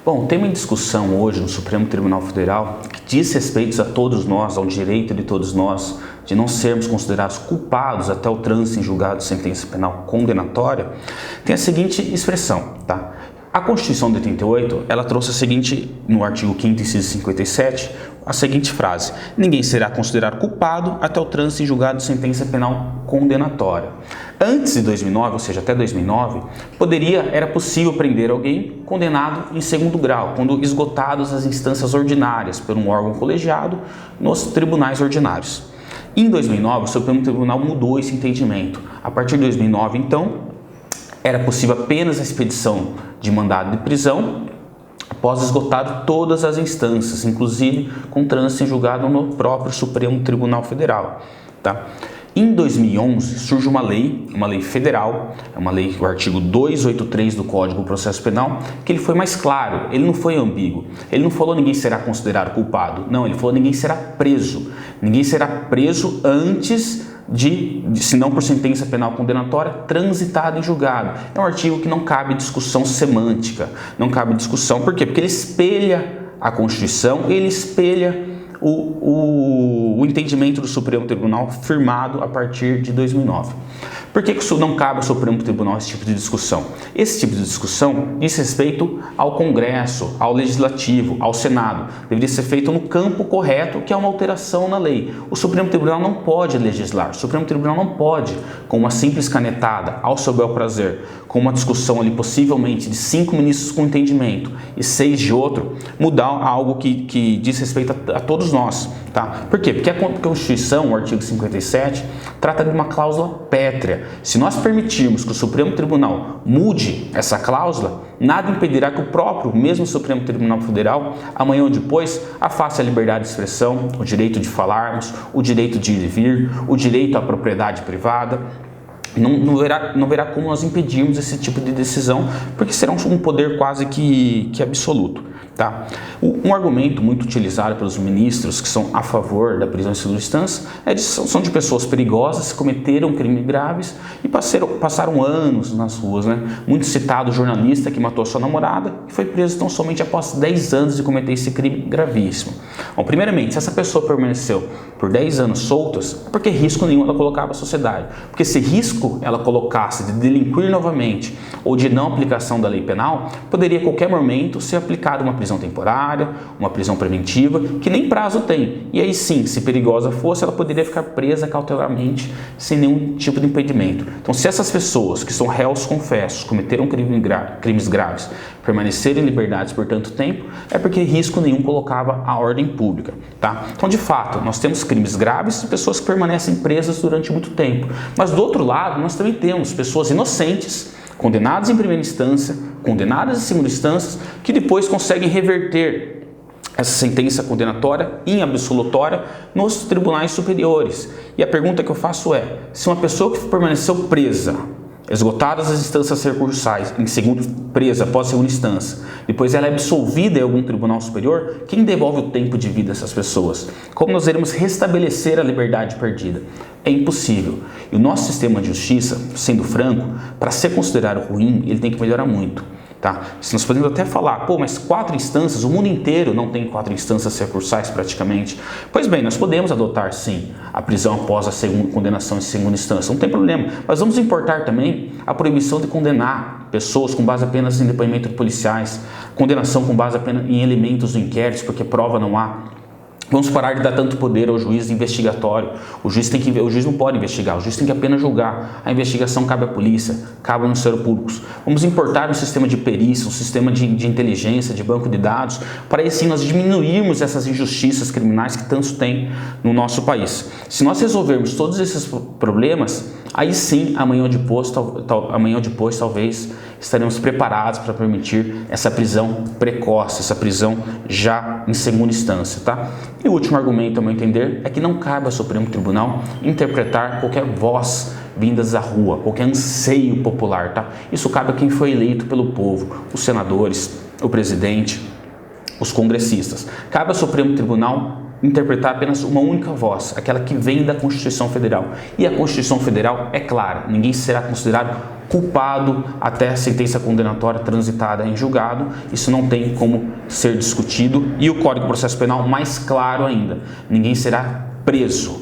Bom, o tema em discussão hoje no Supremo Tribunal Federal, que diz respeito a todos nós, ao direito de todos nós, de não sermos considerados culpados até o trânsito em julgado de sentença penal condenatória, tem a seguinte expressão, tá? A Constituição de 88, ela trouxe a seguinte, no artigo 5º, inciso 57, a seguinte frase: ninguém será considerado culpado até o trânsito em julgado de sentença penal condenatória. Antes de 2009, ou seja, até 2009, era possível prender alguém condenado em segundo grau, quando esgotadas as instâncias ordinárias por um órgão colegiado nos tribunais ordinários. Em 2009, o Supremo Tribunal mudou esse entendimento. A partir de 2009, então, era possível apenas a expedição de mandado de prisão após esgotar todas as instâncias, inclusive com trânsito em julgado no próprio Supremo Tribunal Federal. Tá? Em 2011 surge uma lei federal, uma lei, o artigo 283 do Código de Processo Penal, que ele foi mais claro, ele não foi ambíguo, ele não falou ninguém será considerado culpado, não, ele falou ninguém será preso antes se não por sentença penal condenatória, transitada em julgado. É um artigo que não cabe discussão semântica, não cabe discussão, por quê? Porque ele espelha a Constituição, ele espelha o entendimento do Supremo Tribunal firmado a partir de 2009. Por que isso não cabe ao Supremo Tribunal, esse tipo de discussão? Esse tipo de discussão diz respeito ao Congresso, ao Legislativo, ao Senado. Deveria ser feito no campo correto, que é uma alteração na lei. O Supremo Tribunal não pode legislar, o Supremo Tribunal não pode, com uma simples canetada, ao seu bel prazer, com uma discussão ali possivelmente de 5 ministros com entendimento e 6 de outro, mudar algo que diz respeito a todos nós. Tá? Por quê? Porque a Constituição, o artigo 57, trata de uma cláusula pétrea. Se nós permitirmos que o Supremo Tribunal mude essa cláusula, nada impedirá que o mesmo Supremo Tribunal Federal, amanhã ou depois, afaste a liberdade de expressão, o direito de falarmos, o direito de ir e vir, o direito à propriedade privada. Não verá como nós impedirmos esse tipo de decisão, porque será um poder quase que absoluto. Tá? Um argumento muito utilizado pelos ministros que são a favor da prisão em segunda instância são de pessoas perigosas que cometeram crimes graves e passaram anos nas ruas. Né? Muito citado o jornalista que matou a sua namorada e foi preso tão somente após 10 anos de cometer esse crime gravíssimo. Bom, primeiramente, se essa pessoa permaneceu por 10 anos soltas, é porque risco nenhum ela colocava à sociedade. Porque se risco ela colocasse de delinquir novamente ou de não aplicação da lei penal, poderia a qualquer momento ser aplicada uma prisão temporária, uma prisão preventiva, que nem prazo tem. E aí sim, se perigosa fosse, ela poderia ficar presa cautelarmente, sem nenhum tipo de impedimento. Então, se essas pessoas que são réus confessos, cometeram crimes graves, permanecerem em liberdade por tanto tempo, é porque risco nenhum colocava a ordem pública. Tá? Então, de fato, nós temos crimes graves e pessoas que permanecem presas durante muito tempo. Mas, do outro lado, nós também temos pessoas inocentes, condenadas em primeira instância, condenadas em segunda instância, que depois conseguem reverter essa sentença condenatória em absolutória nos tribunais superiores. E a pergunta que eu faço é: se uma pessoa que permaneceu presa, esgotadas as instâncias recursais, presa após segunda instância, depois ela é absolvida em algum tribunal superior, quem devolve o tempo de vida dessas pessoas? Como nós iremos restabelecer a liberdade perdida? É impossível. E o nosso sistema de justiça, sendo franco, para ser considerado ruim, ele tem que melhorar muito. Tá? Se nós podemos até falar, mas 4 instâncias, o mundo inteiro não tem 4 instâncias recursais praticamente. Pois bem, nós podemos adotar sim a prisão após a condenação em segunda instância, não tem problema. Mas vamos importar também a proibição de condenar pessoas com base apenas em depoimento de policiais, condenação com base apenas em elementos do inquérito, porque prova não há. Vamos parar de dar tanto poder ao juiz investigatório. O juiz não pode investigar, o juiz tem que apenas julgar. A investigação cabe à polícia, cabe ao Ministério Público. Vamos importar um sistema de perícia, um sistema de inteligência, de banco de dados, para assim nós diminuirmos essas injustiças criminais que tantos tem no nosso país. Se nós resolvermos todos esses problemas, aí sim, amanhã ou depois talvez estaremos preparados para permitir essa prisão precoce, essa prisão já em segunda instância, tá? E o último argumento, a meu entender, é que não cabe ao Supremo Tribunal interpretar qualquer voz vindas da rua, qualquer anseio popular, tá? Isso cabe a quem foi eleito pelo povo, os senadores, o presidente, os congressistas. Cabe ao Supremo Tribunal interpretar apenas uma única voz, aquela que vem da Constituição Federal. E a Constituição Federal é clara, ninguém será considerado culpado até a sentença condenatória transitada em julgado. Isso não tem como ser discutido. E o Código de Processo Penal mais claro ainda: ninguém será preso.